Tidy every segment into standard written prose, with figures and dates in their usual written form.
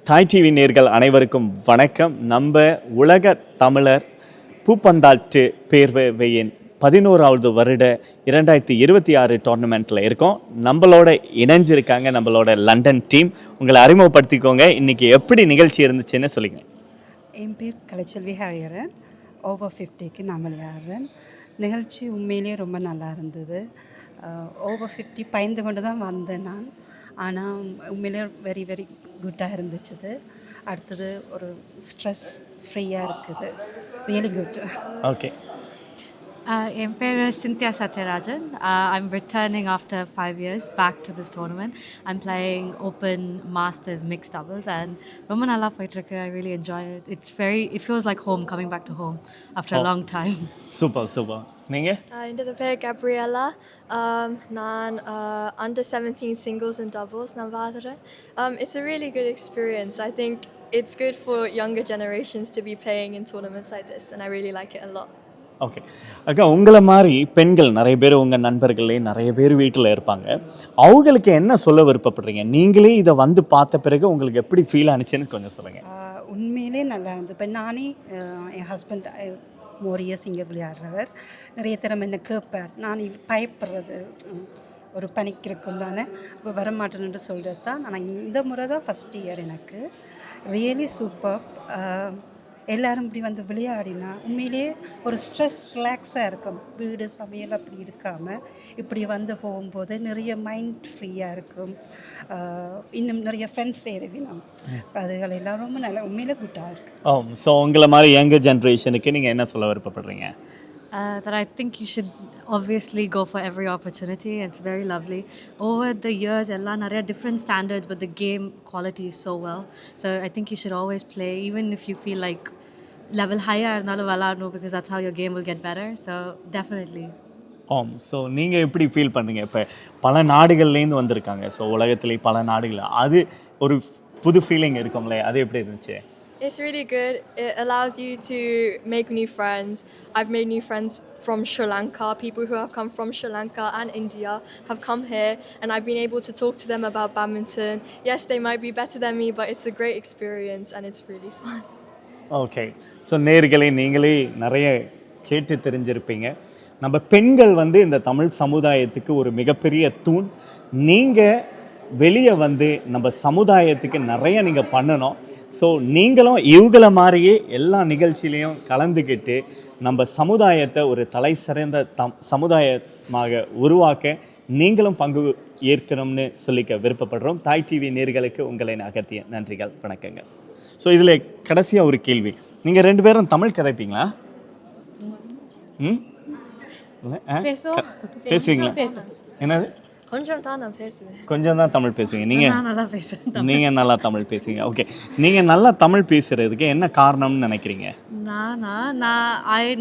தாய் டிவி நேர்கள் அனைவருக்கும் வணக்கம். நம்ம உலக தமிழர் பூப்பந்தாட்டு பேர்வையின் 11வது வருட 2026 டோர்னமெண்ட்டில் இருக்கோம். நம்மளோட இணைஞ்சிருக்காங்க நம்மளோட லண்டன் டீம். உங்களை அறிமுகப்படுத்திக்கோங்க. இன்றைக்கி எப்படி நிகழ்ச்சி இருந்துச்சுன்னு சொல்லிங்க. என் பேர் கலைச்செல்வி ஹரியரன். ஓவர் 50க்கு நான் விளையாடுறேன். நிகழ்ச்சி உண்மையிலேயே ரொம்ப நல்லா இருந்தது. ஓவர் 50 பயந்து கொண்டு தான் வந்தேன் நான். ஆனால் உண்மையிலே வெரி வெரி குட்டாக இருந்துச்சு. அடுத்தது ஒரு ஸ்ட்ரெஸ் ஃப்ரீயாக இருக்குது. Really good. ஓகே. என் பேர் Cynthia Satyarajan. I'm returning after 5 years back to this tournament. I'm playing Open Masters Mixed Doubles and ரொம்ப நல்லா போயிட்டுருக்கு. I really enjoy it. It feels like home, coming back to home after a long time. Super super. நீங்கள்? என்னோட பேர் Gabriella. நான் under 17 singles and doubles நான் வாடுறேன். It's a really good experience. I think it's good for younger generations to be playing in tournaments like this and I really like it a lot. Okay அக்கா, உங்களை மாதிரி பெண்கள் நிறைய பேர் உங்கள் நண்பர்களே நிறைய பேர் வீட்டில் இருப்பாங்க. அவங்களுக்கு என்ன சொல்ல விருப்பப்படுறீங்க? நீங்களே இதை வந்து பார்த்த பிறகு உங்களுக்கு எப்படி ஃபீல் ஆனிச்சுன்னு கொஞ்சம் சொல்லுங்கள். உண்மையிலே நல்லா இருந்தது. இப்போ நானே என் ஹஸ்பண்ட் மோரியஸ் இங்கே விளையாடுறவர். நிறைய தரம் என்ன கேட்பார். நான் பயப்படுறது ஒரு பனிக்கு இருக்கும் தானே, இப்போ வரமாட்டேன்னு சொல்கிறது தான். ஆனால் இந்த முறை தான் ஃபஸ்ட் இயர் எனக்கு. Really super. எல்லோரும் இப்படி வந்து விளையாடினா உண்மையிலேயே ஒரு ஸ்ட்ரெஸ் ரிலாக்ஸாக இருக்கும். வீடு சமையல் அப்படி இருக்காமல் இப்படி வந்து போகும்போது நிறைய மைண்ட் ஃப்ரீயாக இருக்கும். இன்னும் நிறைய ஃப்ரெண்ட்ஸ் சேருவினோம். அதுகள் எல்லாம் ரொம்ப நல்லா உண்மையிலே குட்டாக இருக்குது. ஸோ உங்களை மாதிரி யங்கர் ஜென்ரேஷனுக்கு நீங்கள் என்ன சொல்ல விருப்பப்படுறீங்க? That I think you should obviously go for every opportunity. It's very lovely. Over the years, ella nariya different standards, but the game quality is so well. So I think you should always play, even if you feel like level higher irundhalum vilaadnu, because that's how your game will get better. So definitely. So நீங்கள் எப்படி feel பண்ணுறீங்க? இப்போ பல நாடுகள்லேருந்து வந்திருக்காங்க. So உலகத்துலேயே பல நாடுகள், அது ஒரு புது ஃபீலிங் இருக்கும்ல, அது எப்படி இருந்துச்சு? It's really good. It allows you to make new friends. I've made new friends from Sri Lanka. People who have come from Sri Lanka and India have come here and I've been able to talk to them about badminton. Yes, they might be better than me, but it's a great experience and it's really fun. Okay. So நேர்களே, நீங்களே நிறைய கேட்டு தெரிஞ்சிருப்பீங்க. நம்ம பெண்கள் வந்து இந்த தமிழ் சமுதாயத்துக்கு ஒரு மிகப்பெரிய தூண். நீங்கள் வெளியே வந்து நம்ம சமுதாயத்துக்கு நிறைய நீங்கள் பண்ணணும். ஸோ நீங்களும் இவங்களை மாதிரியே எல்லா நிகழ்ச்சியிலையும் கலந்துக்கிட்டு நம்ம சமுதாயத்தை ஒரு தலை சிறந்த சமுதாயமாக உருவாக்க நீங்களும் பங்கு ஏற்கணும்னு சொல்லிக்க விருப்பப்படுறோம். தாய் டிவி நேர்களுக்கு உங்களை அகத்திய நன்றிகள், வணக்கங்கள். ஸோ இதில் கடைசியாக ஒரு கேள்வி. நீங்கள் 2 பேரும் தமிழ் கதைப்பீங்களா? பேசுவீங்களா? என்னது? கொஞ்சம் தான் நான் பேசுவேன். கொஞ்சம் தான் தமிழ் பேசுவீங்க. நீங்கள் நல்லா தமிழ் பேசுவீங்க. ஓகே, நீங்கள் நல்லா தமிழ் பேசுகிறதுக்கு என்ன காரணம்னு நினைக்கிறீங்க?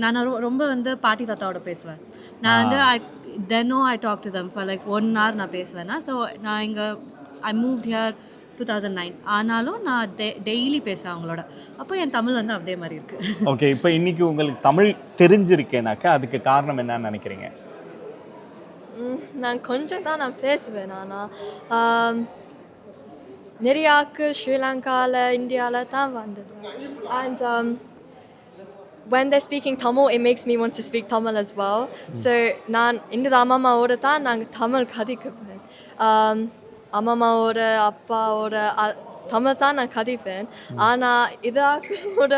நான் ரொம்ப வந்து பாட்டி தாத்தாவோட பேசுவேன். நான் வந்து I talk to them for like 1 hour நான் பேசுவேன்னா. ஸோ நான் இங்கே I moved here 2009. ஆனாலும் நான் டெய்லி பேசுவேன் அவங்களோட. அப்போ என் தமிழ் வந்து அதே மாதிரி இருக்குது. ஓகே, இப்போ இன்றைக்கி உங்களுக்கு தமிழ் தெரிஞ்சிருக்கேனாக்கா அதுக்கு காரணம் என்னன்னு நினைக்கிறீங்க? நான் கொஞ்சம் தான் நான் பேசுவேன். ஆனால் நிறையாக்கு ஸ்ரீலங்காவில் இந்தியாவில் தான் வந்தது. And when they're speaking Tamil, it makes me want to speak Tamil as well. So நான் இந்த அம்மாவோட தான் நாங்கள் தமிழ் கதைக்குவேன். அம்மாவோட அப்பாவோட தமிழ் தான் நான் கதைப்பேன். ஆனால் இதாக்கோட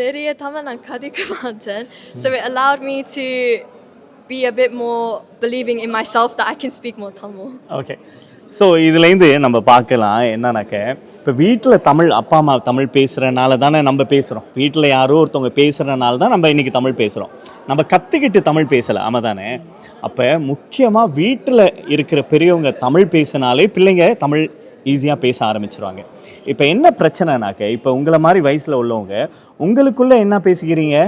நிறைய தமிழ் நான் கதைக்க மாட்டேன். So it allowed me to be a bit more believing in myself that I can speak more Tamil. Okay. So இதுலேருந்து நம்ம பார்க்கலாம் என்னன்னாக்க, இப்போ வீட்டில் தமிழ் அப்பா அம்மா தமிழ் பேசுகிறனால தானே நம்ம பேசுகிறோம். வீட்டில் யாரோ ஒருத்தவங்க பேசுகிறனால தான் நம்ம இன்றைக்கி தமிழ் பேசுகிறோம். நம்ம கற்றுக்கிட்டு தமிழ் பேசலை, ஆமாம் தானே? அப்போ முக்கியமாக வீட்டில் இருக்கிற பெரியவங்க தமிழ் பேசினாலே பிள்ளைங்க தமிழ் ஈஸியாக பேச ஆரம்பிச்சிருவாங்க. இப்போ என்ன பிரச்சனைனாக்க, இப்போ உங்களை மாதிரி வயசில் உள்ளவங்க உங்களுக்குள்ளே என்ன பேசிக்கிறீங்க?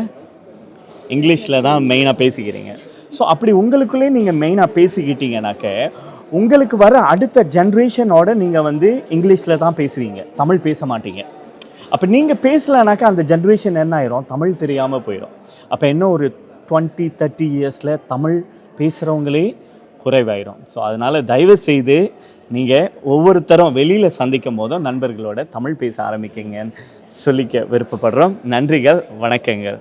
இங்கிலீஷில் தான் மெயினாக பேசிக்கிறீங்க. ஸோ அப்படி உங்களுக்குள்ளே நீங்கள் மெயினாக பேசிக்கிட்டீங்கனாக்க உங்களுக்கு வர அடுத்த ஜென்ரேஷனோட நீங்கள் வந்து இங்கிலீஷில் தான் பேசுவீங்க, தமிழ் பேச மாட்டீங்க. அப்போ நீங்கள் பேசலைனாக்கா அந்த ஜென்ரேஷன் என்ன ஆயிரும்? தமிழ் தெரியாமல் போயிடும். அப்போ இன்னும் ஒரு 20-30 இயர்ஸில் தமிழ் பேசுகிறவங்களே குறைவாயிரும். ஸோ அதனால் தயவு செய்து நீங்கள் ஒவ்வொருத்தரும் வெளியில் சந்திக்கும் போதும் நண்பர்களோட தமிழ் பேச ஆரம்பிக்கிங்கன்னு சொல்லிக்க விருப்பப்படுறோம். நன்றிகள், வணக்கங்கள்.